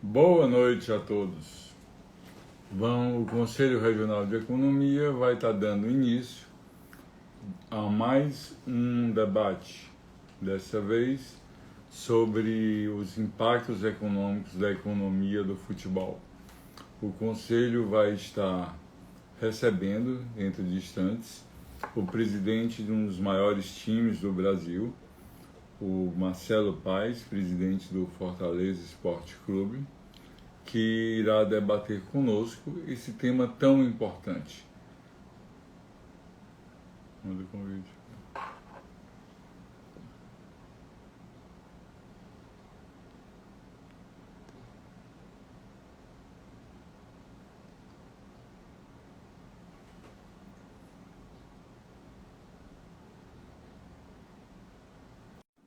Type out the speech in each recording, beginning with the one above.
Boa noite a todos. O Conselho Regional de Economia vai estar dando início a mais um debate, dessa vez sobre os impactos econômicos da economia do futebol. O Conselho vai estar recebendo, dentro de instantes, o presidente de um dos maiores times do Brasil, o Marcelo Paes, presidente do Fortaleza Esporte Clube, que irá debater conosco esse tema tão importante. Manda o convite.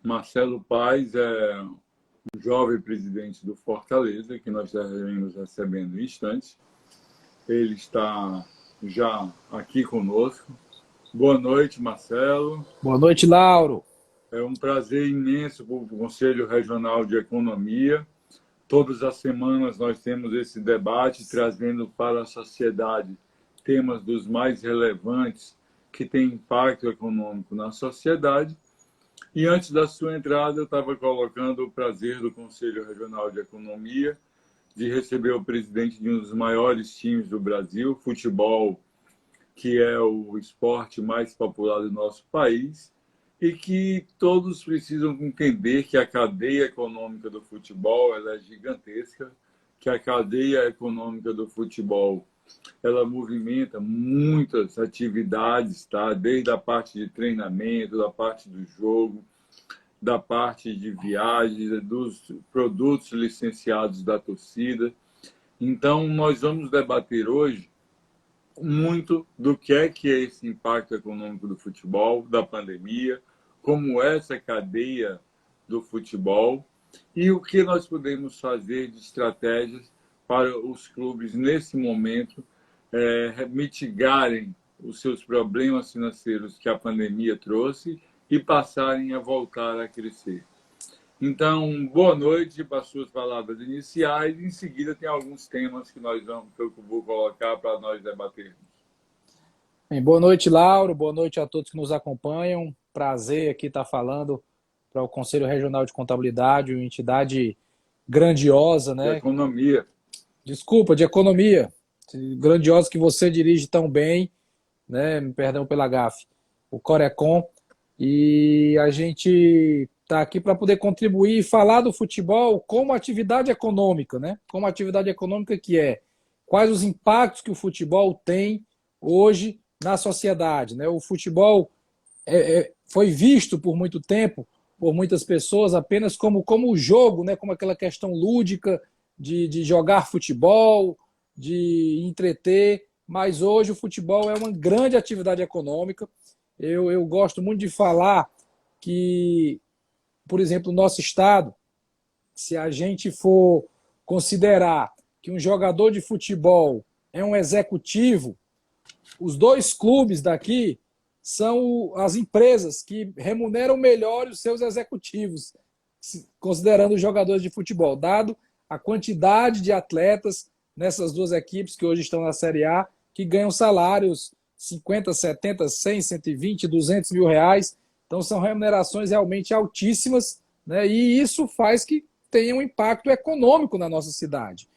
Marcelo Paes é um jovem presidente do Fortaleza, que nós estaremos recebendo em instantes. Ele está já aqui conosco. Boa noite, Marcelo. Boa noite, Lauro. É um prazer imenso para o Conselho Regional de Economia. Todas as semanas nós temos esse debate trazendo para a sociedade temas dos mais relevantes que têm impacto econômico na sociedade. E antes da sua entrada, eu estava colocando o prazer do Conselho Regional de Economia de receber o presidente de um dos maiores times do Brasil, futebol, que é o esporte mais popular do nosso país, e que todos precisam entender que a cadeia econômica do futebol ela é gigantesca, que a cadeia econômica do futebol ela movimenta muitas atividades, tá? Desde a parte de treinamento, da parte do jogo, da parte de viagens, dos produtos licenciados da torcida. Então, nós vamos debater hoje muito do que é esse impacto econômico do futebol, da pandemia, como é essa cadeia do futebol e o que nós podemos fazer de estratégias para os clubes, nesse momento, mitigarem os seus problemas financeiros que a pandemia trouxe e passarem a voltar a crescer. Então, boa noite para as suas palavras iniciais. Em seguida, tem alguns temas que eu vou colocar para nós debatermos. Bem, boa noite, Lauro. Boa noite a todos que nos acompanham. Prazer aqui estar falando para o Conselho Regional de Contabilidade, uma entidade grandiosa, De né? economia. Desculpa, de economia. Grandiosa que você dirige tão bem, né? Me perdão pela gafe. O Corecon. E a gente está aqui para poder contribuir e falar do futebol como atividade econômica, né? Como atividade econômica que é. Quais os impactos que o futebol tem hoje na sociedade, né? O futebol foi visto por muito tempo, por muitas pessoas, apenas como jogo, né? Como aquela questão lúdica de jogar futebol, de entreter, mas hoje o futebol é uma grande atividade econômica. Eu gosto muito de falar que, por exemplo, no nosso estado, se a gente for considerar que um jogador de futebol é um executivo, os dois clubes daqui são as empresas que remuneram melhor os seus executivos, considerando os jogadores de futebol, dado a quantidade de atletas nessas duas equipes que hoje estão na Série A, que ganham salários 50, 70, 100, 120, 200 mil reais. Então são remunerações realmente altíssimas, né? E isso faz que tenha um impacto econômico na nossa cidade.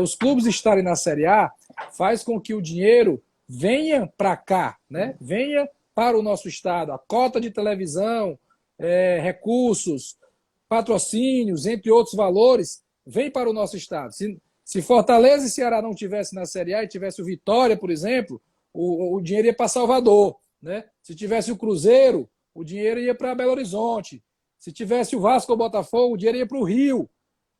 Os clubes estarem na Série A faz com que o dinheiro venha para cá, né? Venha para o nosso estado. A cota de televisão, recursos, patrocínios, entre outros valores, vem para o nosso estado. Se Fortaleza e Ceará não tivessem na Série A e tivesse o Vitória, por exemplo, o dinheiro ia para Salvador, né? Se tivesse o Cruzeiro, o dinheiro ia para Belo Horizonte. Se tivesse o Vasco ou o Botafogo, o dinheiro ia para o Rio.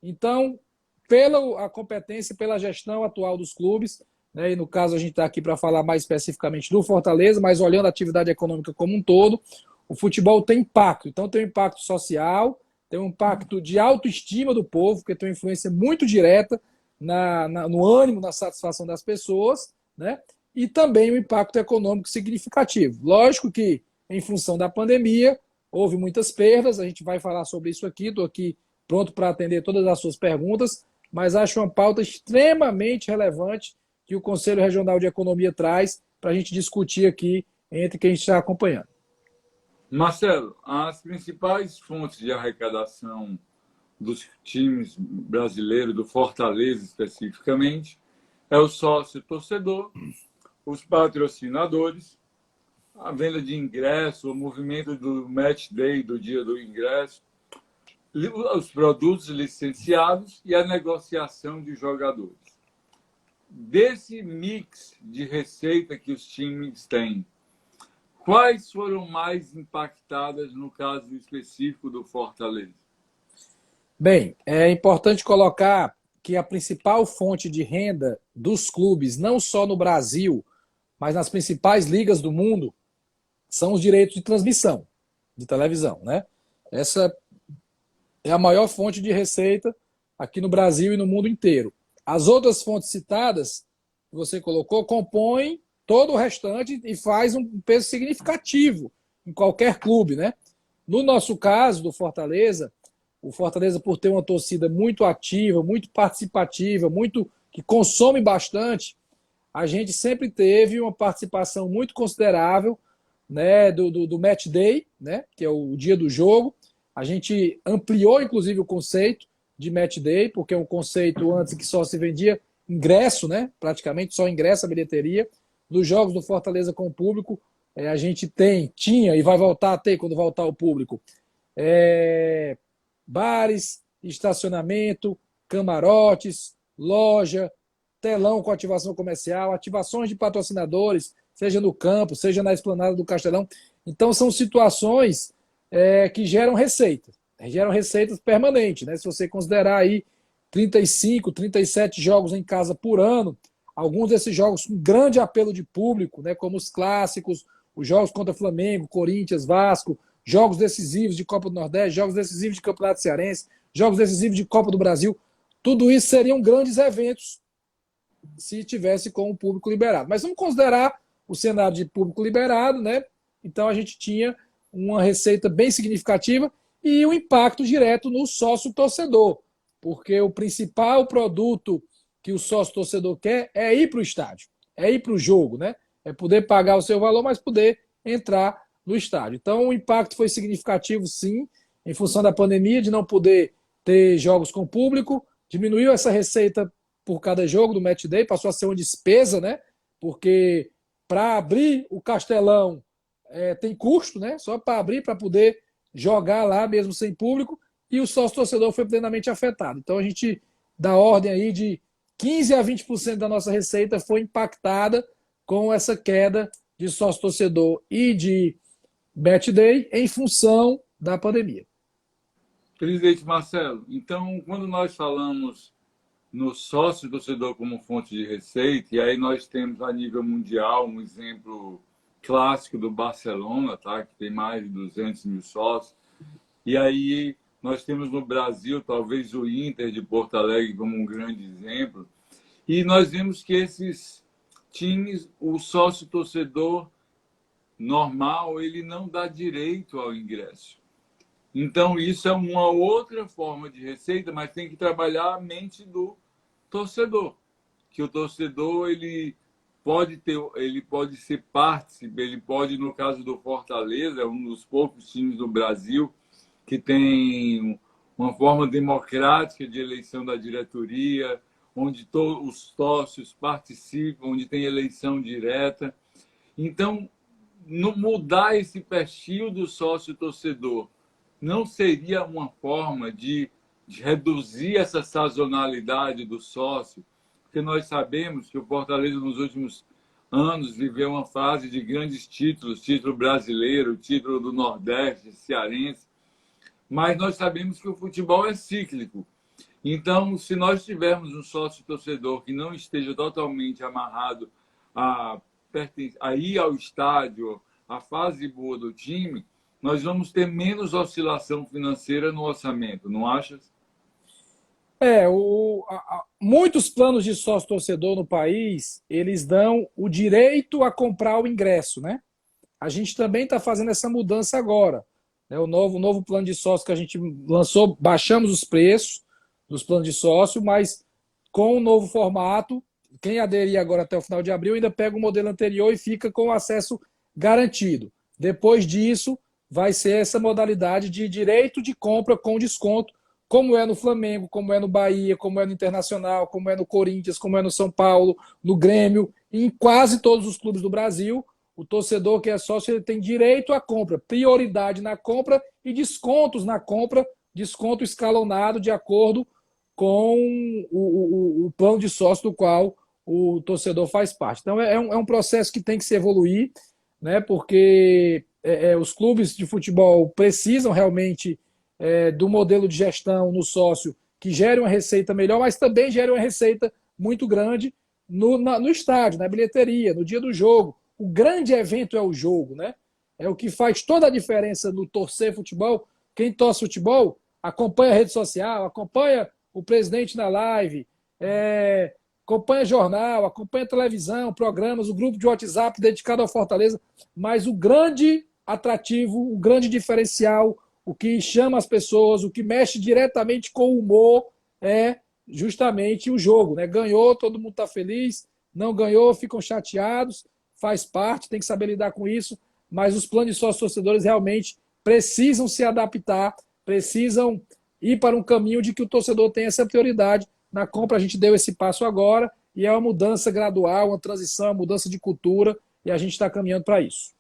Então, pela a competência, pela gestão atual dos clubes, né? E no caso a gente está aqui para falar mais especificamente do Fortaleza, mas olhando a atividade econômica como um todo, o futebol tem impacto. Então tem um impacto social, tem um impacto de autoestima do povo, porque tem uma influência muito direta no ânimo, na satisfação das pessoas, né? E também um impacto econômico significativo. Lógico que, em função da pandemia, houve muitas perdas, a gente vai falar sobre isso aqui, estou aqui pronto para atender todas as suas perguntas, mas acho uma pauta extremamente relevante que o Conselho Regional de Economia traz para a gente discutir aqui entre quem está acompanhando. Marcelo, as principais fontes de arrecadação dos times brasileiros, do Fortaleza especificamente, é o sócio torcedor, os patrocinadores, a venda de ingresso, o movimento do match day, do dia do ingresso, os produtos licenciados e a negociação de jogadores. Desse mix de receita que os times têm, quais foram mais impactadas no caso específico do Fortaleza? Bem, é importante colocar que a principal fonte de renda dos clubes, não só no Brasil, mas nas principais ligas do mundo, são os direitos de transmissão de televisão, né? Essa é a maior fonte de receita aqui no Brasil e no mundo inteiro. As outras fontes citadas, que você colocou, compõem todo o restante e faz um peso significativo em qualquer clube, né? No nosso caso, do Fortaleza, o Fortaleza, por ter uma torcida muito ativa, muito participativa, muito que consome bastante, a gente sempre teve uma participação muito considerável, né, do match day, né, que é o dia do jogo. A gente ampliou, inclusive, o conceito de match day, porque é um conceito antes que só se vendia ingresso, né, praticamente só ingresso, a bilheteria. Nos jogos do Fortaleza com o público, a gente tinha e vai voltar a ter quando voltar o público, bares, estacionamento, camarotes, loja, telão com ativação comercial, ativações de patrocinadores, seja no campo, seja na esplanada do Castelão. Então, são situações que geram receitas permanentes, né? Se você considerar aí 35, 37 jogos em casa por ano, alguns desses jogos com grande apelo de público, né? Como os clássicos, os jogos contra Flamengo, Corinthians, Vasco, jogos decisivos de Copa do Nordeste, jogos decisivos de Campeonato Cearense, jogos decisivos de Copa do Brasil, tudo isso seriam grandes eventos se tivesse com o público liberado. Mas vamos considerar o cenário de público liberado, né? Então a gente tinha uma receita bem significativa e um impacto direto no sócio torcedor, porque o principal produto que o sócio torcedor quer é ir para o estádio, é ir para o jogo, né? É poder pagar o seu valor, mas poder entrar no estádio. Então o impacto foi significativo, sim, em função da pandemia, de não poder ter jogos com público, diminuiu essa receita por cada jogo do match day, passou a ser uma despesa, né? Porque para abrir o Castelão tem custo, né? Só para abrir, para poder jogar lá mesmo sem público, e o sócio torcedor foi plenamente afetado. Então a gente dá ordem aí de 15 a 20% da nossa receita foi impactada com essa queda de sócio torcedor e de match day em função da pandemia. Presidente Marcelo, então, quando nós falamos no sócio torcedor como fonte de receita, e aí nós temos a nível mundial um exemplo clássico do Barcelona, tá? Que tem mais de 200 mil sócios, e aí nós temos no Brasil talvez o Inter de Porto Alegre como um grande exemplo, e nós vemos que esses times, o sócio torcedor normal, ele não dá direito ao ingresso. Então, isso é uma outra forma de receita, mas tem que trabalhar a mente do torcedor. Que o torcedor, ele pode ser partícipe, ele pode, no caso do Fortaleza, é um dos poucos times do Brasil que tem uma forma democrática de eleição da diretoria, onde todos os sócios participam, onde tem eleição direta. Então, mudar esse perfil do sócio torcedor não seria uma forma de reduzir essa sazonalidade do sócio? Porque nós sabemos que o Fortaleza, nos últimos anos, viveu uma fase de grandes títulos, título brasileiro, título do Nordeste, cearense, mas nós sabemos que o futebol é cíclico. Então, se nós tivermos um sócio torcedor que não esteja totalmente amarrado a ir ao estádio, a fase boa do time, nós vamos ter menos oscilação financeira no orçamento, não achas? Muitos planos de sócio-torcedor no país, eles dão o direito a comprar o ingresso, né? A gente também está fazendo essa mudança agora. O novo plano de sócio que a gente lançou, baixamos os preços dos planos de sócio, mas com o novo formato, quem aderir agora até o final de abril ainda pega o modelo anterior e fica com o acesso garantido. Depois disso, vai ser essa modalidade de direito de compra com desconto, como é no Flamengo, como é no Bahia, como é no Internacional, como é no Corinthians, como é no São Paulo, no Grêmio, e em quase todos os clubes do Brasil. O torcedor que é sócio ele tem direito à compra, prioridade na compra e descontos na compra, desconto escalonado de acordo com o plano de sócio do qual o torcedor faz parte. Então é um processo que tem que se evoluir, né, porque os clubes de futebol precisam realmente do modelo de gestão no sócio que gere uma receita melhor, mas também gere uma receita muito grande no estádio, na bilheteria, no dia do jogo. O grande evento é o jogo, né? É o que faz toda a diferença no torcer futebol. Quem torce futebol acompanha a rede social, acompanha o presidente na live, acompanha jornal, acompanha televisão, programas, o grupo de WhatsApp dedicado ao Fortaleza, mas o grande atrativo, o grande diferencial, o que chama as pessoas, o que mexe diretamente com o humor é justamente o jogo, né? Ganhou, todo mundo está feliz, não ganhou, ficam chateados, faz parte, tem que saber lidar com isso, mas os planos de sócios torcedores realmente precisam se adaptar, precisam ir para um caminho de que o torcedor tenha essa prioridade. Na compra a gente deu esse passo agora e é uma mudança gradual, uma transição, uma mudança de cultura e a gente está caminhando para isso.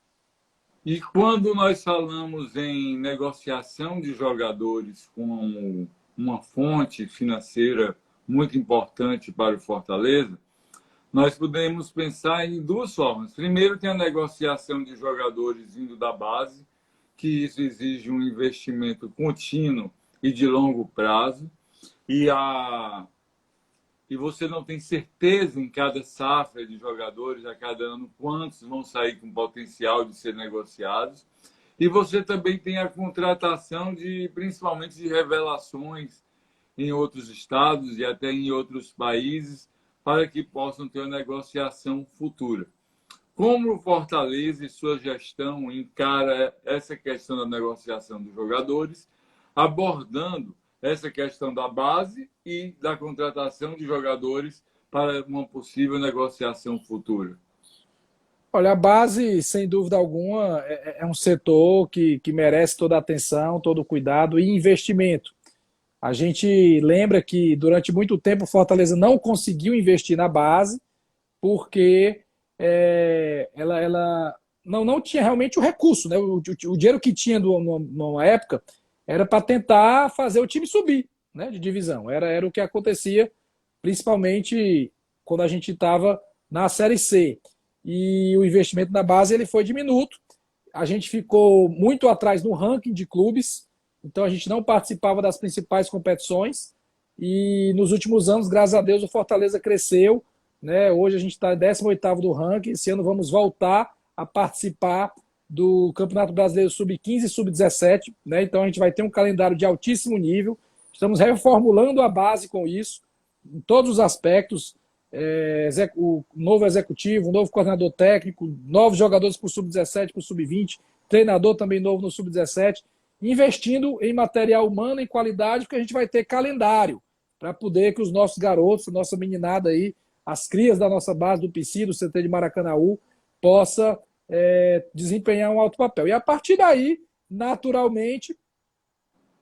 E quando nós falamos em negociação de jogadores com uma fonte financeira muito importante para o Fortaleza, nós podemos pensar em duas formas. Primeiro, tem a negociação de jogadores vindo da base, que isso exige um investimento contínuo e de longo prazo, e você não tem certeza em cada safra de jogadores, a cada ano, quantos vão sair com potencial de ser negociados. E você também tem a contratação principalmente de revelações em outros estados e até em outros países, para que possam ter uma negociação futura. Como o Fortaleza e sua gestão encara essa questão da negociação dos jogadores, abordando essa questão da base e da contratação de jogadores para uma possível negociação futura? Olha, a base, sem dúvida alguma, é um setor que merece toda a atenção, todo o cuidado e investimento. A gente lembra que durante muito tempo o Fortaleza não conseguiu investir na base porque ela não tinha realmente o recurso, né? O dinheiro que tinha numa época era para tentar fazer o time subir, né, de divisão. Era o que acontecia, principalmente quando a gente estava na Série C. E o investimento na base ele foi diminuto. A gente ficou muito atrás no ranking de clubes, então a gente não participava das principais competições. E nos últimos anos, graças a Deus, o Fortaleza cresceu, né? Hoje a gente está em 18º do ranking. Esse ano vamos voltar a participar do Campeonato Brasileiro Sub-15 e Sub-17, né? Então a gente vai ter um calendário de altíssimo nível. Estamos reformulando a base com isso, em todos os aspectos. O novo executivo, o novo coordenador técnico, novos jogadores para o Sub-17, para o Sub-20, treinador também novo no Sub-17, investindo em material humano, em qualidade, porque a gente vai ter calendário para poder que os nossos garotos, a nossa meninada aí, as crias da nossa base, do PC, do CT de Maracanaú, possa desempenhar um alto papel. E a partir daí, naturalmente,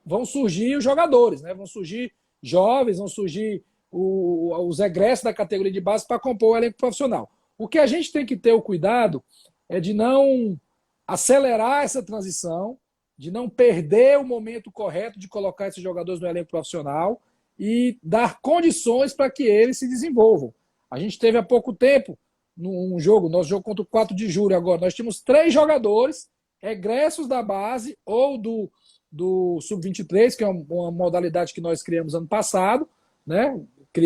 vão surgir os jogadores, né? Vão surgir jovens, vão surgir os egressos da categoria de base para compor o elenco profissional. O que a gente tem que ter o cuidado é de não acelerar essa transição, de não perder o momento correto de colocar esses jogadores no elenco profissional e dar condições para que eles se desenvolvam. A gente teve há pouco tempo, nosso jogo contra o 4 de julho agora, nós tínhamos 3 jogadores egressos da base ou do Sub-23, que é uma modalidade que nós criamos ano passado, né? Que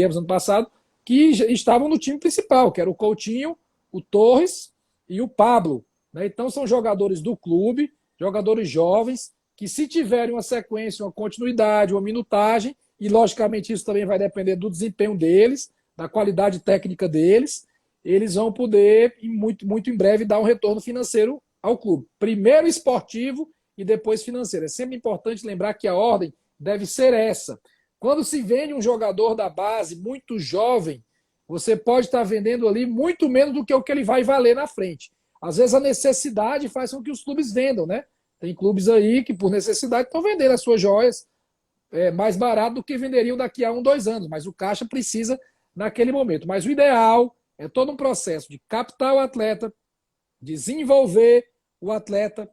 estavam no time principal, que era o Coutinho, o Torres e o Pablo, né? Então são jogadores do clube, jogadores jovens, que se tiverem uma sequência, uma continuidade, uma minutagem, e logicamente isso também vai depender do desempenho deles, da qualidade técnica deles, eles vão poder, muito, muito em breve, dar um retorno financeiro ao clube. Primeiro esportivo e depois financeiro. É sempre importante lembrar que a ordem deve ser essa. Quando se vende um jogador da base muito jovem, você pode estar vendendo ali muito menos do que o que ele vai valer na frente. Às vezes a necessidade faz com que os clubes vendam, né? Tem clubes aí que, por necessidade, estão vendendo as suas joias mais barato do que venderiam daqui a 1, 2 anos. Mas o caixa precisa naquele momento. Mas o ideal é todo um processo de captar o atleta, desenvolver o atleta,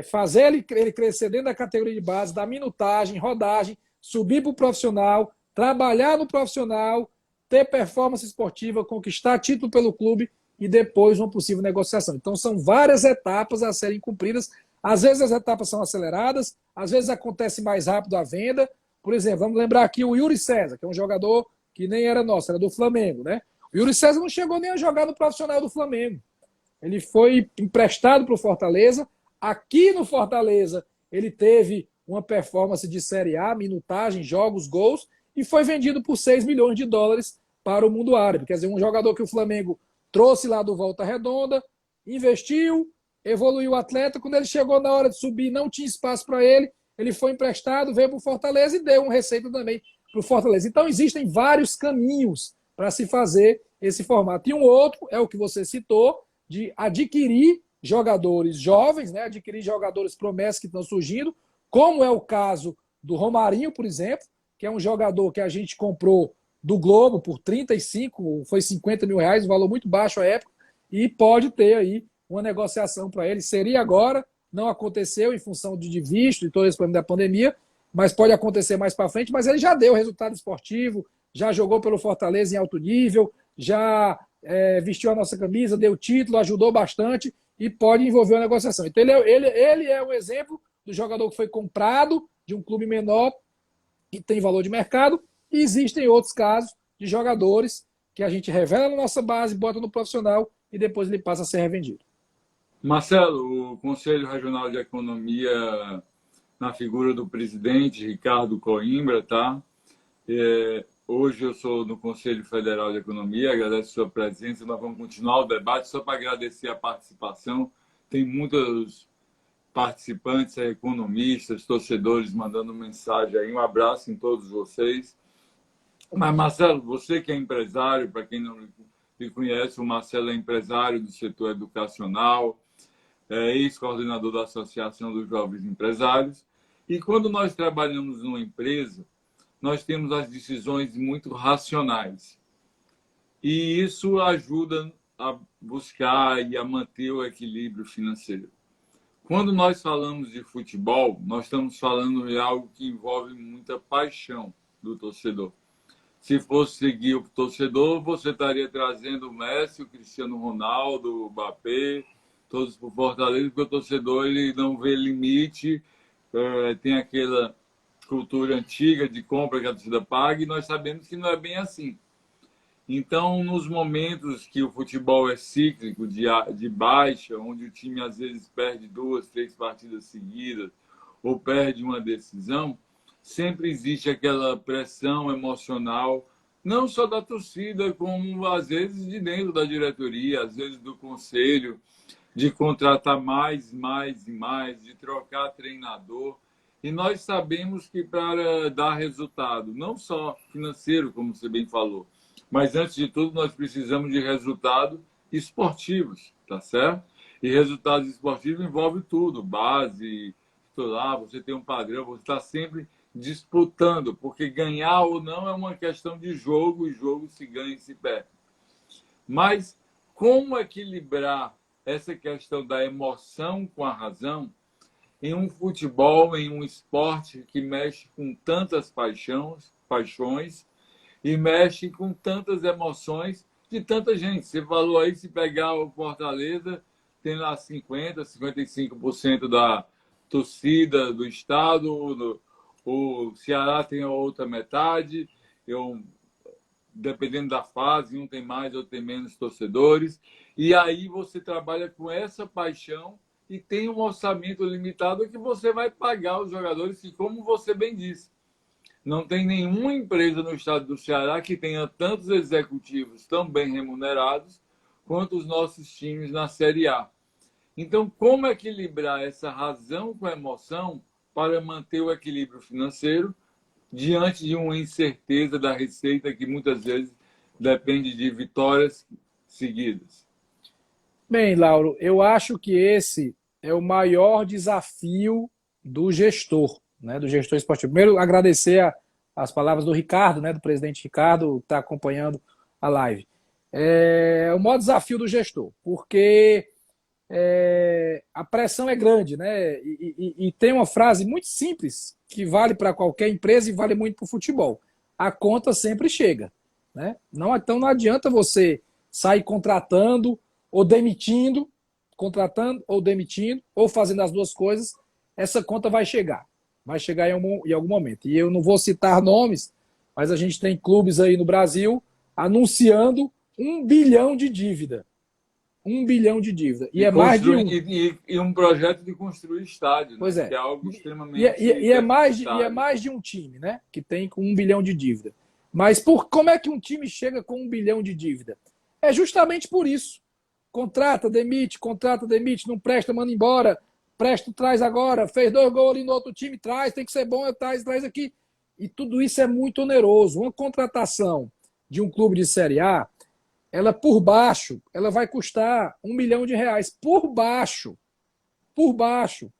fazer ele crescer dentro da categoria de base, dar minutagem, rodagem, subir para o profissional, trabalhar no profissional, ter performance esportiva, conquistar título pelo clube e depois uma possível negociação. Então são várias etapas a serem cumpridas. Às vezes as etapas são aceleradas, às vezes acontece mais rápido a venda. Por exemplo, vamos lembrar aqui o Yuri César, que é um jogador que nem era nosso, era do Flamengo, né? O Yuri César não chegou nem a jogar no profissional do Flamengo. Ele foi emprestado para o Fortaleza. Aqui no Fortaleza, ele teve uma performance de Série A, minutagem, jogos, gols, e foi vendido por 6 milhões de dólares para o mundo árabe. Quer dizer, um jogador que o Flamengo trouxe lá do Volta Redonda, investiu, evoluiu o atleta. Quando ele chegou na hora de subir, não tinha espaço para ele, ele foi emprestado, veio para o Fortaleza e deu uma receita também para o Fortaleza. Então, existem vários caminhos para se fazer esse formato. E um outro é o que você citou, de adquirir jogadores jovens, né? Adquirir jogadores promessas que estão surgindo, como é o caso do Romarinho, por exemplo, que é um jogador que a gente comprou do Globo por 35, foi 50 mil reais, um valor muito baixo à época, e pode ter aí uma negociação para ele. Seria agora, não aconteceu em função de visto e todo esse problema da pandemia, mas pode acontecer mais para frente. Mas ele já deu resultado esportivo, já jogou pelo Fortaleza em alto nível, já vestiu a nossa camisa, deu título, ajudou bastante e pode envolver a negociação. Então ele é um exemplo do jogador que foi comprado de um clube menor que tem valor de mercado, e existem outros casos de jogadores que a gente revela na nossa base, bota no profissional e depois ele passa a ser revendido. Marcelo, o Conselho Regional de Economia, na figura do presidente Ricardo Coimbra, tá? Hoje eu sou no Conselho Federal de Economia, agradeço a sua presença, nós vamos continuar o debate, só para agradecer a participação. Tem muitos participantes, economistas, torcedores mandando mensagem aí, um abraço em todos vocês. Mas, Marcelo, você que é empresário, para quem não me conhece, o Marcelo é empresário do setor educacional, é ex-coordenador da Associação dos Jovens Empresários, e quando nós trabalhamos numa empresa, nós temos as decisões muito racionais. E isso ajuda a buscar e a manter o equilíbrio financeiro. Quando nós falamos de futebol, nós estamos falando de algo que envolve muita paixão do torcedor. Se fosse seguir o torcedor, você estaria trazendo o Messi, o Cristiano Ronaldo, o Mbappé, todos por Fortaleza, porque o torcedor ele não vê limite, tem aquela cultura antiga de compra que a torcida paga, e nós sabemos que não é bem assim. Então, nos momentos que o futebol é cíclico, de baixa, onde o time às vezes perde 2, 3 partidas seguidas, ou perde uma decisão, sempre existe aquela pressão emocional, não só da torcida, como às vezes de dentro da diretoria, às vezes do conselho, de contratar mais e mais, de trocar treinador. E nós sabemos que para dar resultado, não só financeiro, como você bem falou, mas antes de tudo nós precisamos de resultados esportivos, tá certo? E resultados esportivos envolve tudo, base, titular, você tem um padrão, você está sempre disputando, porque ganhar ou não é uma questão de jogo, e jogo se ganha e se perde. Mas como equilibrar essa questão da emoção com a razão em um futebol, em um esporte que mexe com tantas paixões e mexe com tantas emoções de tanta gente? Você falou aí, se pegar o Fortaleza, tem lá 50%, 55% da torcida do estado, o Ceará tem a outra metade, dependendo da fase, um tem mais, outro tem menos torcedores. E aí você trabalha com essa paixão e tem um orçamento limitado que você vai pagar os jogadores, que, como você bem disse, não tem nenhuma empresa no estado do Ceará que tenha tantos executivos tão bem remunerados quanto os nossos times na Série A. Então, como equilibrar essa razão com a emoção para manter o equilíbrio financeiro, diante de uma incerteza da receita que muitas vezes depende de vitórias seguidas? Bem, Lauro, eu acho que esse é o maior desafio do gestor, né, do gestor esportivo. Primeiro, agradecer as palavras do Ricardo, né, do presidente Ricardo, que está acompanhando a live. É o maior desafio do gestor, porque a pressão é grande, né? E tem uma frase muito simples que vale para qualquer empresa e vale muito para o futebol. A conta sempre chega, né? Não, então não adianta você sair contratando ou demitindo, ou fazendo as duas coisas. Essa conta vai chegar em algum momento. E eu não vou citar nomes, mas a gente tem clubes aí no Brasil anunciando 1 bilhão de dívida. 1 bilhão de dívida. E E, é mais de construir, um. e um projeto de construir estádio, Pois né? Que é. é algo E, extremamente e, e, é deficitário. mais de um time, né? Que tem com 1 bilhão de dívida. Mas como é que um time chega com 1 bilhão de dívida? É justamente por isso. Contrata, demite, não presta, manda embora. Presta, traz agora. Fez 2 gols ali no outro time, traz, tem que ser bom, traz aqui. E tudo isso é muito oneroso. Uma contratação de um clube de Série A, ela por baixo, ela vai custar R$ 1 milhão. Por baixo. Por baixo.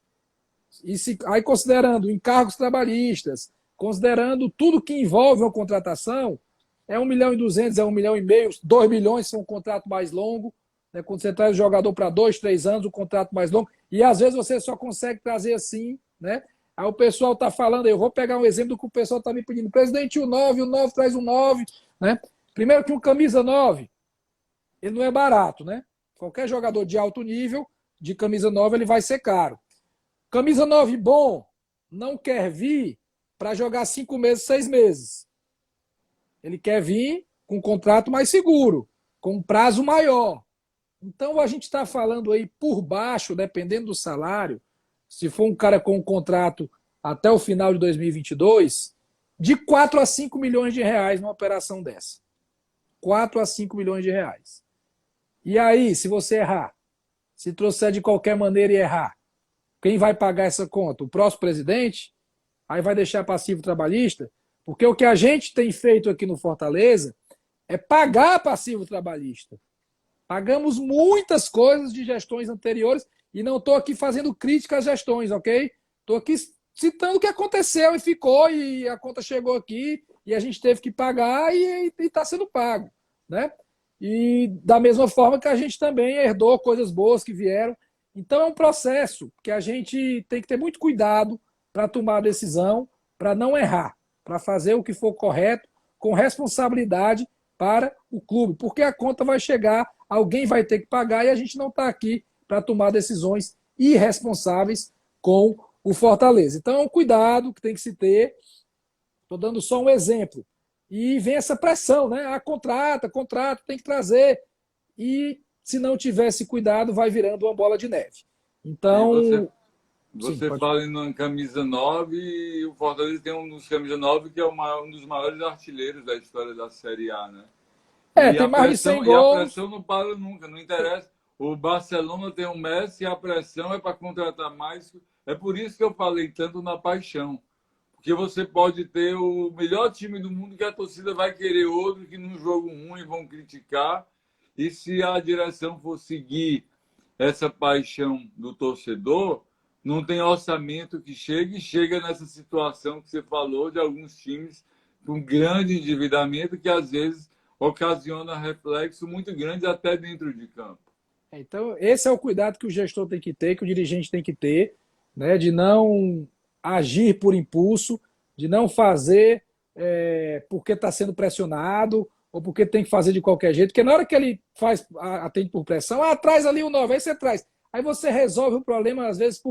Aí considerando encargos trabalhistas, considerando tudo que envolve uma contratação, é 1,2 milhão, é 1,5 milhão, 2 milhões se é um contrato mais longo, né? Quando você traz o jogador para 2, 3 anos, o contrato mais longo, e às vezes você só consegue trazer assim, né? Aí o pessoal está falando, eu vou pegar um exemplo do que o pessoal está me pedindo, presidente, o 9 traz o 9, né? Primeiro que um camisa 9, ele não é barato, né? Qualquer jogador de alto nível, de camisa 9, ele vai ser caro. Camisa 9 bom não quer vir para jogar 5 meses, 6 meses. Ele quer vir com um contrato mais seguro, com um prazo maior. Então a gente está falando aí por baixo, dependendo do salário, se for um cara com um contrato até o final de 2022, de 4 a 5 milhões de reais numa operação dessa. 4 a 5 milhões de reais. E aí, se você errar, se trouxer de qualquer maneira e errar, quem vai pagar essa conta? O próximo presidente? Aí vai deixar passivo trabalhista? Porque o que a gente tem feito aqui no Fortaleza é pagar passivo trabalhista. Pagamos muitas coisas de gestões anteriores e não estou aqui fazendo crítica às gestões, ok? Estou aqui citando o que aconteceu e ficou, e a conta chegou aqui e a gente teve que pagar e está sendo pago, né? E da mesma forma que a gente também herdou coisas boas que vieram. Então é um processo que a gente tem que ter muito cuidado para tomar a decisão, para não errar, para fazer o que for correto, com responsabilidade para o clube, porque a conta vai chegar, alguém vai ter que pagar e a gente não está aqui para tomar decisões irresponsáveis com o Fortaleza. Então é um cuidado que tem que se ter. Estou dando só um exemplo. E vem essa pressão, né? Ah, contrata, tem que trazer. E se não tivesse cuidado, vai virando uma bola de neve. E você, Então, sim, você pode. fala em camisa 9 e o Fortaleza tem um dos camisa 9 que é um dos maiores artilheiros da história da Série A, né? Tem mais de 100 E a gols. pressão não para nunca, não interessa. O Barcelona tem um Messi e a pressão é para contratar mais. É por isso que eu falei tanto na paixão. Porque você pode ter o melhor time do mundo que a torcida vai querer outro, que num jogo ruim vão criticar. E se a direção for seguir essa paixão do torcedor, não tem orçamento que chegue e chega nessa situação que você falou de alguns times com grande endividamento que às vezes ocasiona reflexo muito grande até dentro de campo. Então, esse é o cuidado que o gestor tem que ter, que o dirigente tem que ter, né, de não agir por impulso, de não fazer porque está sendo pressionado ou porque tem que fazer de qualquer jeito. Porque na hora que ele atende por pressão, traz ali o 9, aí você traz. Aí você resolve o problema, às vezes,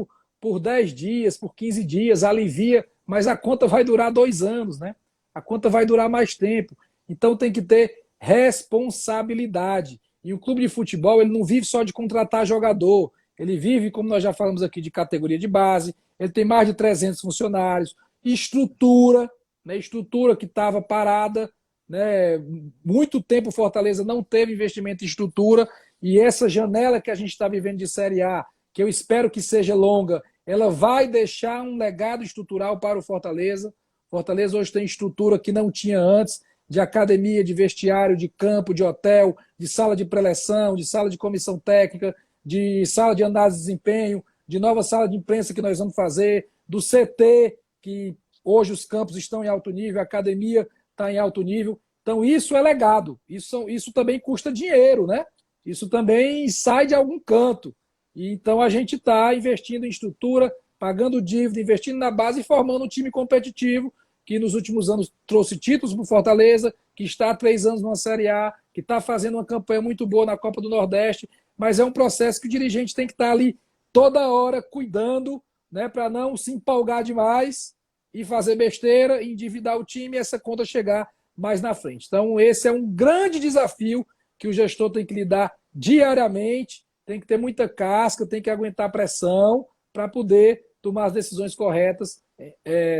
por 10 dias, por 15 dias, alivia, mas a conta vai durar 2 anos, né? A conta vai durar mais tempo. Então tem que ter responsabilidade. E o clube de futebol, ele não vive só de contratar jogador. Ele vive, como nós já falamos aqui, de categoria de base. Ele tem mais de 300 funcionários. Estrutura, né? Estrutura que estava parada. Né? Muito tempo o Fortaleza não teve investimento em estrutura. E essa janela que a gente está vivendo de Série A, que eu espero que seja longa, ela vai deixar um legado estrutural para o Fortaleza. O Fortaleza hoje tem estrutura que não tinha antes, de academia, de vestiário, de campo, de hotel, de sala de preleção, de sala de comissão técnica, de sala de análise de desempenho, de nova sala de imprensa que nós vamos fazer, do CT, que hoje os campos estão em alto nível, a academia está em alto nível. Então, isso é legado. Isso também custa dinheiro, né? Isso também sai de algum canto. E, então, a gente está investindo em estrutura, pagando dívida, investindo na base e formando um time competitivo que nos últimos anos trouxe títulos para o Fortaleza, que está há 3 anos numa Série A, que está fazendo uma campanha muito boa na Copa do Nordeste, mas é um processo que o dirigente tem que estar ali toda hora cuidando, né, para não se empolgar demais e fazer besteira, endividar o time e essa conta chegar mais na frente. Então, esse é um grande desafio que o gestor tem que lidar diariamente, tem que ter muita casca, tem que aguentar pressão para poder tomar as decisões corretas,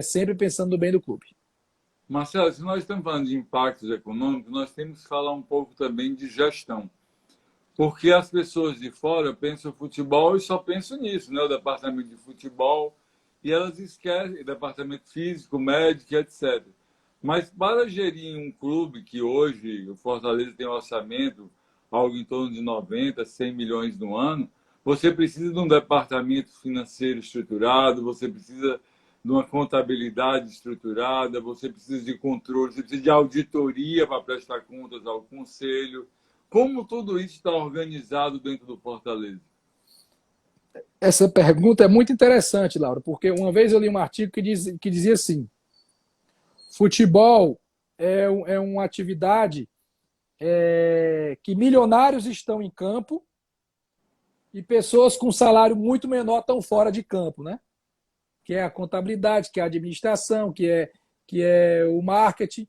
sempre pensando no bem do clube. Marcelo, se nós estamos falando de impactos econômicos, nós temos que falar um pouco também de gestão. Porque as pessoas de fora pensam futebol e só pensam nisso, né? O departamento de futebol, e elas esquecem o departamento físico, médico, etc. Mas para gerir um clube que hoje o Fortaleza tem um orçamento algo em torno de 90, 100 milhões no ano, você precisa de um departamento financeiro estruturado, você precisa de uma contabilidade estruturada, você precisa de controle, você precisa de auditoria para prestar contas ao conselho. Como tudo isso está organizado dentro do Fortaleza? Essa pergunta é muito interessante, Laura, porque uma vez eu li um artigo que dizia assim: futebol é uma atividade que milionários estão em campo e pessoas com salário muito menor estão fora de campo, né? Que é a contabilidade, que é a administração, que é o marketing.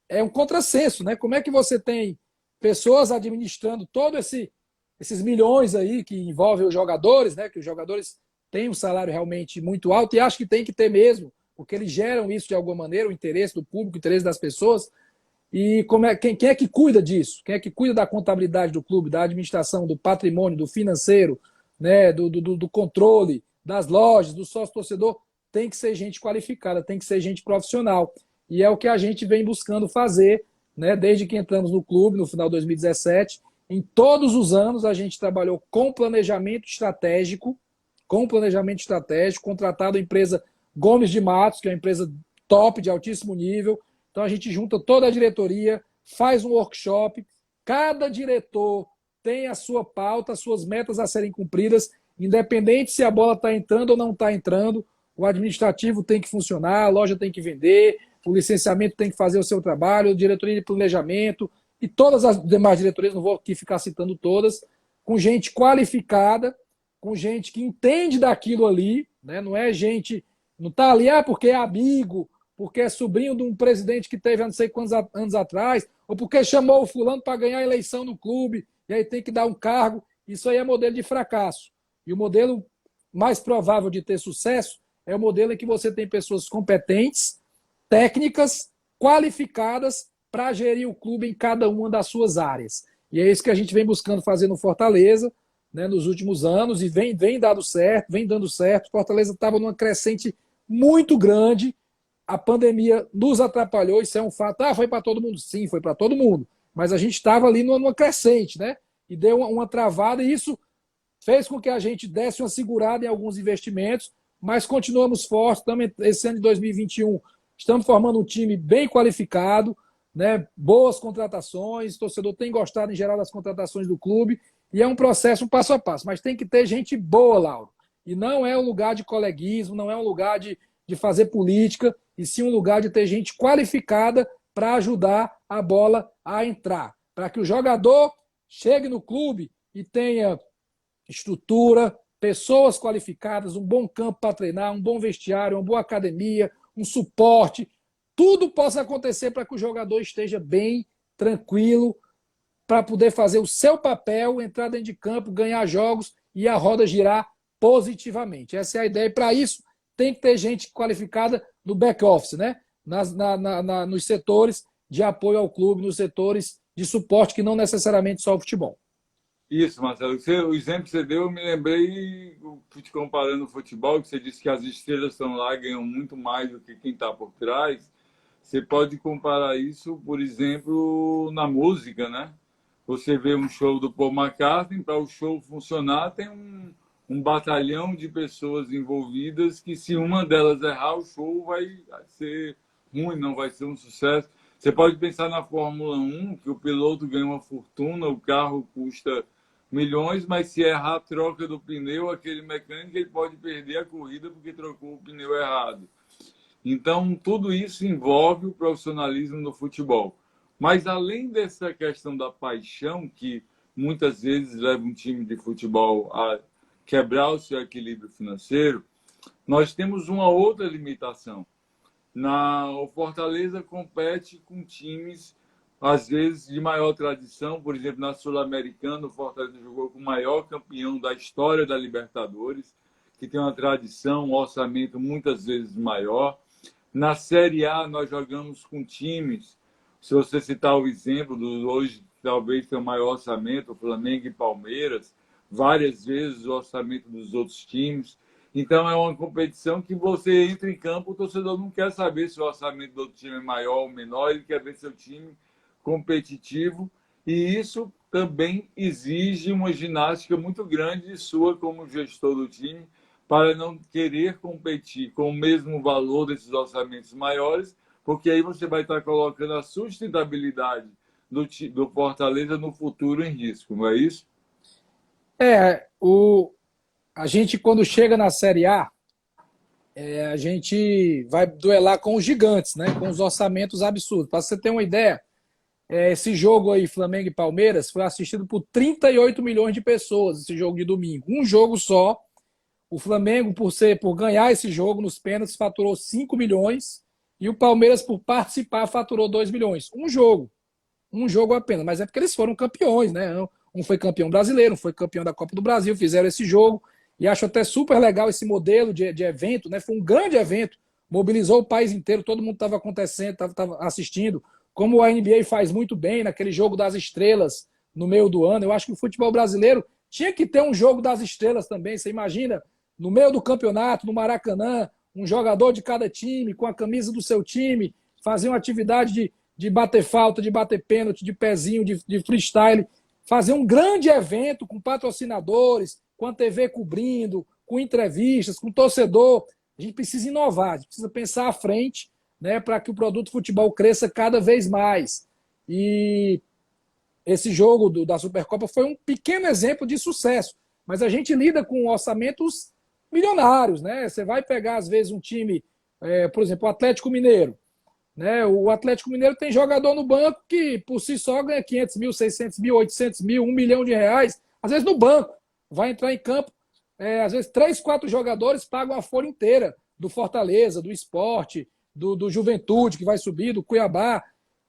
É um contrassenso, né? Como é que você tem pessoas administrando todos esses milhões aí que envolvem os jogadores, né? Que os jogadores têm um salário realmente muito alto e acho que tem que ter mesmo, porque eles geram isso de alguma maneira, o interesse do público, o interesse das pessoas. E quem é que cuida disso? Quem é que cuida da contabilidade do clube, da administração, do patrimônio, do financeiro, né? do controle, das lojas, do sócio-torcedor? Tem que ser gente qualificada, tem que ser gente profissional. E é o que a gente vem buscando fazer, né? Desde que entramos no clube, no final de 2017. Em todos os anos, a gente trabalhou com planejamento estratégico, contratado a empresa Gomes de Matos, que é uma empresa top, de altíssimo nível. Então, a gente junta toda a diretoria, faz um workshop, cada diretor tem a sua pauta, as suas metas a serem cumpridas, independente se a bola está entrando ou não está entrando, o administrativo tem que funcionar, a loja tem que vender, o licenciamento tem que fazer o seu trabalho, a diretoria de planejamento e todas as demais diretorias, não vou aqui ficar citando todas, com gente qualificada, com gente que entende daquilo ali, né? Não é gente, não está ali porque é amigo, porque é sobrinho de um presidente que teve há não sei quantos anos atrás, ou porque chamou o fulano para ganhar a eleição no clube, e aí tem que dar um cargo. Isso aí é modelo de fracasso. E o modelo mais provável de ter sucesso é o modelo em que você tem pessoas competentes, técnicas, qualificadas para gerir o clube em cada uma das suas áreas. E é isso que a gente vem buscando fazer no Fortaleza, né, nos últimos anos, e vem dando certo, vem dando certo. Fortaleza estava numa crescente muito grande, a pandemia nos atrapalhou, isso é um fato. Foi para todo mundo? Sim, foi para todo mundo. Mas a gente estava ali numa crescente, né? E deu uma travada, e isso fez com que a gente desse uma segurada em alguns investimentos, mas continuamos fortes. Esse ano de 2021, estamos formando um time bem qualificado, né? Boas contratações, o torcedor tem gostado em geral das contratações do clube, e é um processo passo a passo, mas tem que ter gente boa, Lauro. E não é um lugar de coleguismo, não é um lugar de fazer política, e sim um lugar de ter gente qualificada para ajudar a bola a entrar. Para que o jogador chegue no clube e tenha estrutura, pessoas qualificadas, um bom campo para treinar, um bom vestiário, uma boa academia, um suporte. Tudo possa acontecer para que o jogador esteja bem, tranquilo, para poder fazer o seu papel, entrar dentro de campo, ganhar jogos e a roda girar positivamente. Essa é a ideia. E para isso, tem que ter gente qualificada no back-office, né? Nos setores de apoio ao clube, nos setores de suporte, que não necessariamente só o futebol. Isso, Marcelo. O exemplo que você deu, eu me lembrei, te comparando o futebol, que você disse que as estrelas estão lá, ganham muito mais do que quem está por trás. Você pode comparar isso, por exemplo, na música, né? Você vê um show do Paul McCartney, para o show funcionar, tem um batalhão de pessoas envolvidas que, se uma delas errar, o show vai ser ruim, não vai ser um sucesso. Você pode pensar na Fórmula 1, que o piloto ganha uma fortuna, o carro custa milhões, mas se errar a troca do pneu, aquele mecânico ele pode perder a corrida porque trocou o pneu errado. Então, tudo isso envolve o profissionalismo no futebol. Mas, além dessa questão da paixão, que muitas vezes leva um time de futebol a quebrar o seu equilíbrio financeiro, nós temos uma outra limitação. O Fortaleza compete com times, às vezes, de maior tradição. Por exemplo, na Sul-Americana, o Fortaleza jogou com o maior campeão da história da Libertadores, que tem uma tradição, um orçamento muitas vezes maior. Na Série A, nós jogamos com times, se você citar o exemplo do hoje, talvez tem o maior orçamento, o Flamengo e Palmeiras, várias vezes o orçamento dos outros times. Então, é uma competição que você entra em campo, o torcedor não quer saber se o orçamento do outro time é maior ou menor, ele quer ver seu time competitivo. E isso também exige uma ginástica muito grande sua como gestor do time, para não querer competir com o mesmo valor desses orçamentos maiores, porque aí você vai estar colocando a sustentabilidade do Fortaleza no futuro em risco, não é isso? É, a gente quando chega na Série A, a gente vai duelar com os gigantes, né? Com os orçamentos absurdos. Para você ter uma ideia, esse jogo aí, Flamengo e Palmeiras, foi assistido por 38 milhões de pessoas, esse jogo de domingo. Um jogo só. O Flamengo, por ganhar esse jogo nos pênaltis, faturou 5 milhões. E o Palmeiras, por participar, faturou 2 milhões. Um jogo. Um jogo apenas. Mas é porque eles foram campeões, né? Um foi campeão brasileiro, um foi campeão da Copa do Brasil, fizeram esse jogo. E acho até super legal esse modelo de evento, né? Foi um grande evento. Mobilizou o país inteiro, todo mundo estava acontecendo, estava assistindo. Como a NBA faz muito bem naquele jogo das estrelas no meio do ano. Eu acho que o futebol brasileiro tinha que ter um jogo das estrelas também. Você imagina, no meio do campeonato, no Maracanã, um jogador de cada time, com a camisa do seu time, fazer uma atividade de bater falta, de bater pênalti, de pezinho, de freestyle, fazer um grande evento com patrocinadores, com a TV cobrindo, com entrevistas, com torcedor. A gente precisa inovar, a gente precisa pensar à frente, né, para que o produto futebol cresça cada vez mais. E esse jogo da Supercopa foi um pequeno exemplo de sucesso, mas a gente lida com orçamentos milionários, né? Você vai pegar, às vezes, um time, por exemplo, o Atlético Mineiro. Né? O Atlético Mineiro tem jogador no banco que, por si só, ganha 500 mil, 600 mil, 800 mil, 1 milhão de reais, às vezes no banco. Vai entrar em campo, às vezes 3, 4 jogadores pagam a folha inteira do Fortaleza, do Sport, do Juventude, que vai subir, do Cuiabá.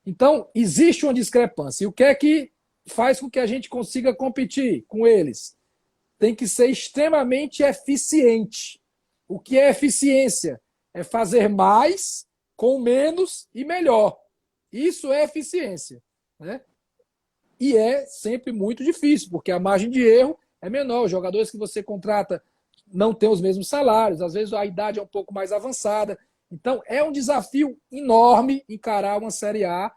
Então, existe uma discrepância. E o que é que faz com que a gente consiga competir com eles? Tem que ser extremamente eficiente. O que é eficiência? É fazer mais com menos e melhor. Isso é eficiência. Né? E é sempre muito difícil, porque a margem de erro é menor. Os jogadores que você contrata não têm os mesmos salários, às vezes a idade é um pouco mais avançada. Então, é um desafio enorme encarar uma Série A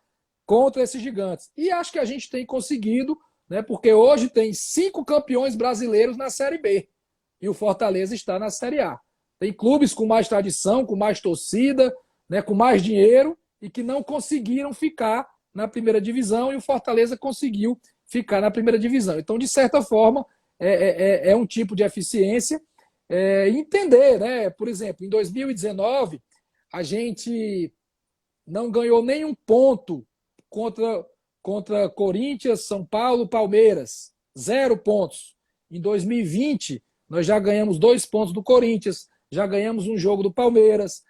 contra esses gigantes. E acho que a gente tem conseguido, né, porque hoje tem 5 campeões brasileiros na Série B. E o Fortaleza está na Série A. Tem clubes com mais tradição, com mais torcida, né, com mais dinheiro, e que não conseguiram ficar na primeira divisão, e o Fortaleza conseguiu ficar na primeira divisão. Então, de certa forma, é um tipo de eficiência. Entender, né? Por exemplo, em 2019, a gente não ganhou nenhum ponto contra Corinthians, São Paulo, Palmeiras. 0 pontos. Em 2020, nós já ganhamos 2 pontos do Corinthians, já ganhamos um jogo do Palmeiras.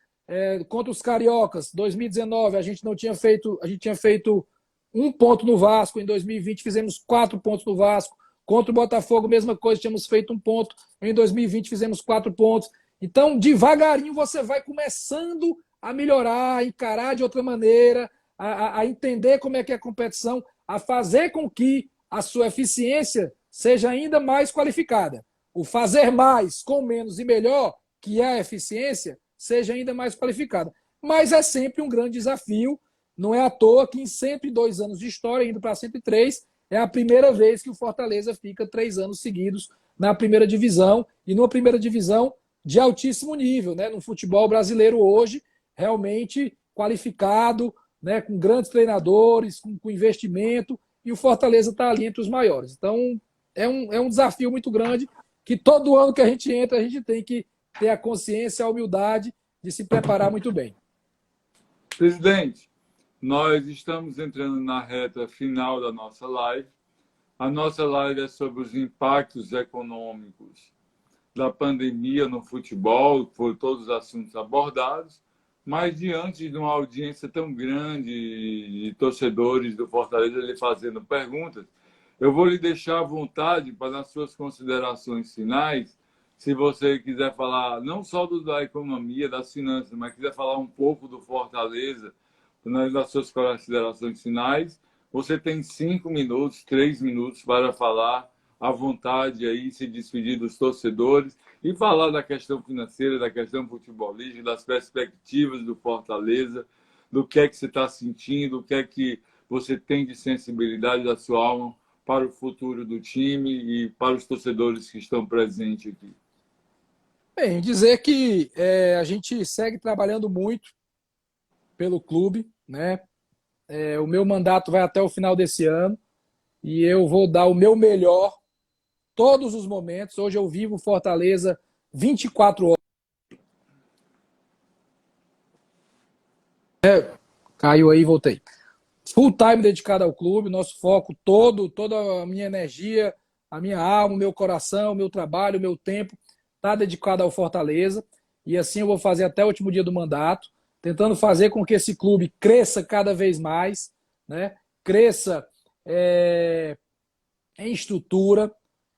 Contra os cariocas, 2019, a gente tinha feito 1 ponto no Vasco. Em 2020, fizemos 4 pontos no Vasco. Contra o Botafogo, mesma coisa, tínhamos feito 1 ponto. Em 2020, fizemos 4 pontos. Então, devagarinho, você vai começando a melhorar, a encarar de outra maneira, a entender como é que é a competição, a fazer com que a sua eficiência seja ainda mais qualificada. O fazer mais com menos e melhor, que é a eficiência, seja ainda mais qualificada. Mas é sempre um grande desafio. Não é à toa que em 102 anos de história, indo para 103, é a primeira vez que o Fortaleza fica 3 anos seguidos na primeira divisão, e numa primeira divisão de altíssimo nível, né? No futebol brasileiro hoje, realmente qualificado, né? Com grandes treinadores, com investimento, e o Fortaleza está ali entre os maiores. Então, é um desafio muito grande, que todo ano que a gente entra, a gente tem que ter a consciência, a humildade de se preparar muito bem. Presidente, nós estamos entrando na reta final da nossa live. A nossa live é sobre os impactos econômicos da pandemia no futebol, por todos os assuntos abordados, mas diante de uma audiência tão grande de torcedores do Fortaleza lhe fazendo perguntas, eu vou lhe deixar à vontade para, nas suas considerações finais, se você quiser falar não só da economia, das finanças, mas quiser falar um pouco do Fortaleza, nas suas considerações finais, você tem 5 minutos, 3 minutos para falar à vontade aí, se despedir dos torcedores e falar da questão financeira, da questão futebolística, das perspectivas do Fortaleza, do que é que você está sentindo, o que é que você tem de sensibilidade da sua alma para o futuro do time e para os torcedores que estão presentes aqui. Bem, dizer que a gente segue trabalhando muito pelo clube, né? O meu mandato vai até o final desse ano e eu vou dar o meu melhor todos os momentos. Hoje eu vivo Fortaleza 24 horas. Caiu aí, voltei. Full time dedicado ao clube, nosso foco todo, toda a minha energia, a minha alma, o meu coração, o meu trabalho, o meu tempo está dedicado ao Fortaleza. E assim eu vou fazer até o último dia do mandato, tentando fazer com que esse clube cresça cada vez mais, né? Cresça em estrutura,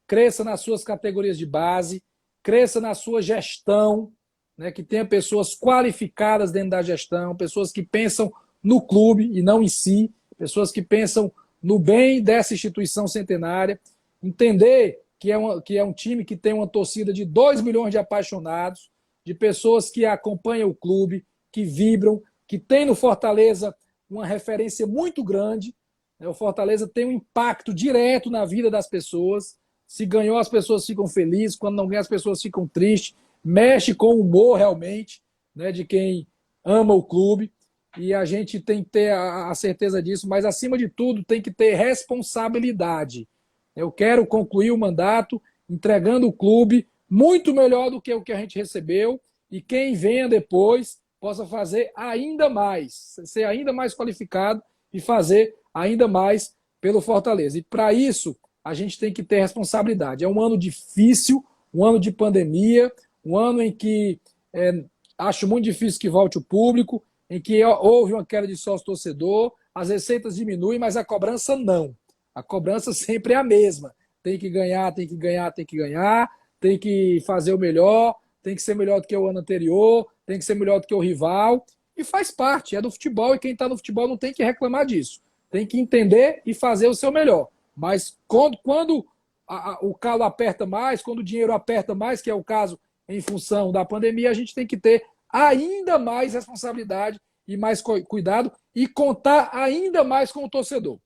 cresça nas suas categorias de base, cresça na sua gestão, né? Que tenha pessoas qualificadas dentro da gestão, pessoas que pensam no clube e não em si, pessoas que pensam no bem dessa instituição centenária, entender que é um time que tem uma torcida de 2 milhões de apaixonados, de pessoas que acompanham o clube, que vibram, que tem no Fortaleza uma referência muito grande. O Fortaleza tem um impacto direto na vida das pessoas. Se ganhou, as pessoas ficam felizes, quando não ganha, as pessoas ficam tristes. Mexe com o humor realmente, né, de quem ama o clube. E a gente tem que ter a certeza disso, mas acima de tudo tem que ter responsabilidade. Eu quero concluir o mandato entregando o clube muito melhor do que o que a gente recebeu, e quem venha depois possa fazer ainda mais, ser ainda mais qualificado e fazer ainda mais pelo Fortaleza. E para isso a gente tem que ter responsabilidade. É um ano difícil, um ano de pandemia, um ano em que acho muito difícil que volte o público, em que houve uma queda de sócio-torcedor, as receitas diminuem, mas a cobrança não. A cobrança sempre é a mesma. Tem que ganhar, tem que ganhar, tem que ganhar, tem que fazer o melhor, tem que ser melhor do que o ano anterior, tem que ser melhor do que o rival, e faz parte, é do futebol, e quem está no futebol não tem que reclamar disso. Tem que entender e fazer o seu melhor. Mas quando o calo aperta mais, quando o dinheiro aperta mais, que é o caso em função da pandemia, a gente tem que ter ainda mais responsabilidade e mais cuidado e contar ainda mais com o torcedor.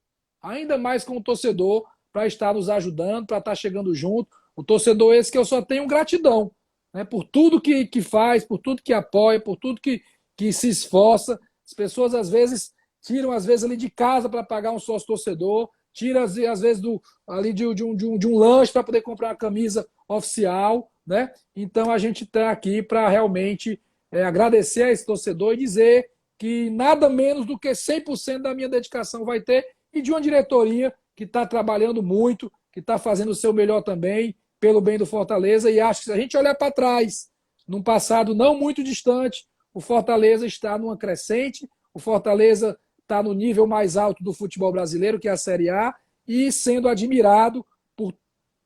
Ainda mais com o torcedor para estar nos ajudando, para estar chegando junto. O torcedor esse que eu só tenho gratidão, né, por tudo que faz, por tudo que apoia, por tudo que se esforça. As pessoas às vezes tiram ali de casa para pagar um sócio torcedor, tira às vezes ali de um lanche para poder comprar uma camisa oficial, né? Então a gente está aqui para realmente agradecer a esse torcedor e dizer que nada menos do que 100% da minha dedicação vai ter, e de uma diretoria que está trabalhando muito, que está fazendo o seu melhor também pelo bem do Fortaleza. E acho que se a gente olhar para trás, num passado não muito distante, o Fortaleza está numa crescente, o Fortaleza está no nível mais alto do futebol brasileiro, que é a Série A, e sendo admirado por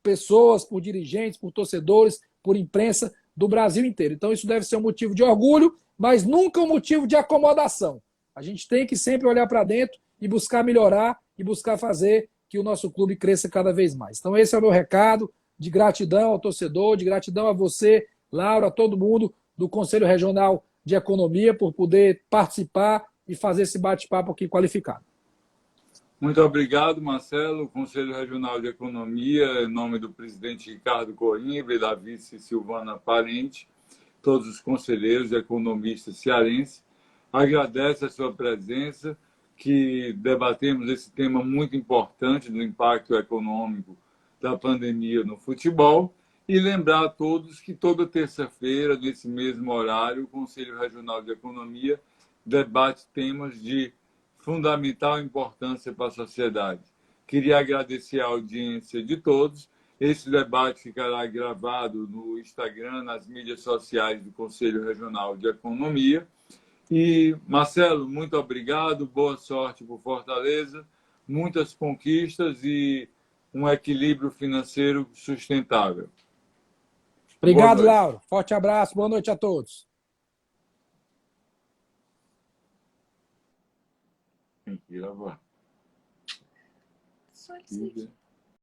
pessoas, por dirigentes, por torcedores, por imprensa do Brasil inteiro. Então isso deve ser um motivo de orgulho, mas nunca um motivo de acomodação. A gente tem que sempre olhar para dentro e buscar melhorar e buscar fazer que o nosso clube cresça cada vez mais. Então, esse é o meu recado de gratidão ao torcedor, de gratidão a você, Laura, a todo mundo do Conselho Regional de Economia por poder participar e fazer esse bate-papo aqui qualificado. Muito obrigado, Marcelo. O Conselho Regional de Economia, em nome do presidente Ricardo Coimbra e da vice Silvana Parente, todos os conselheiros e economistas cearenses, agradece a sua presença, que debatemos esse tema muito importante do impacto econômico da pandemia no futebol, e lembrar a todos que toda terça-feira, nesse mesmo horário, o Conselho Regional de Economia debate temas de fundamental importância para a sociedade. Queria agradecer a audiência de todos. Esse debate ficará gravado no Instagram, nas mídias sociais do Conselho Regional de Economia. E, Marcelo, muito obrigado, boa sorte por Fortaleza, muitas conquistas e um equilíbrio financeiro sustentável. Obrigado, Laura. Forte abraço, boa noite a todos. Tem que gravar. Só isso aqui.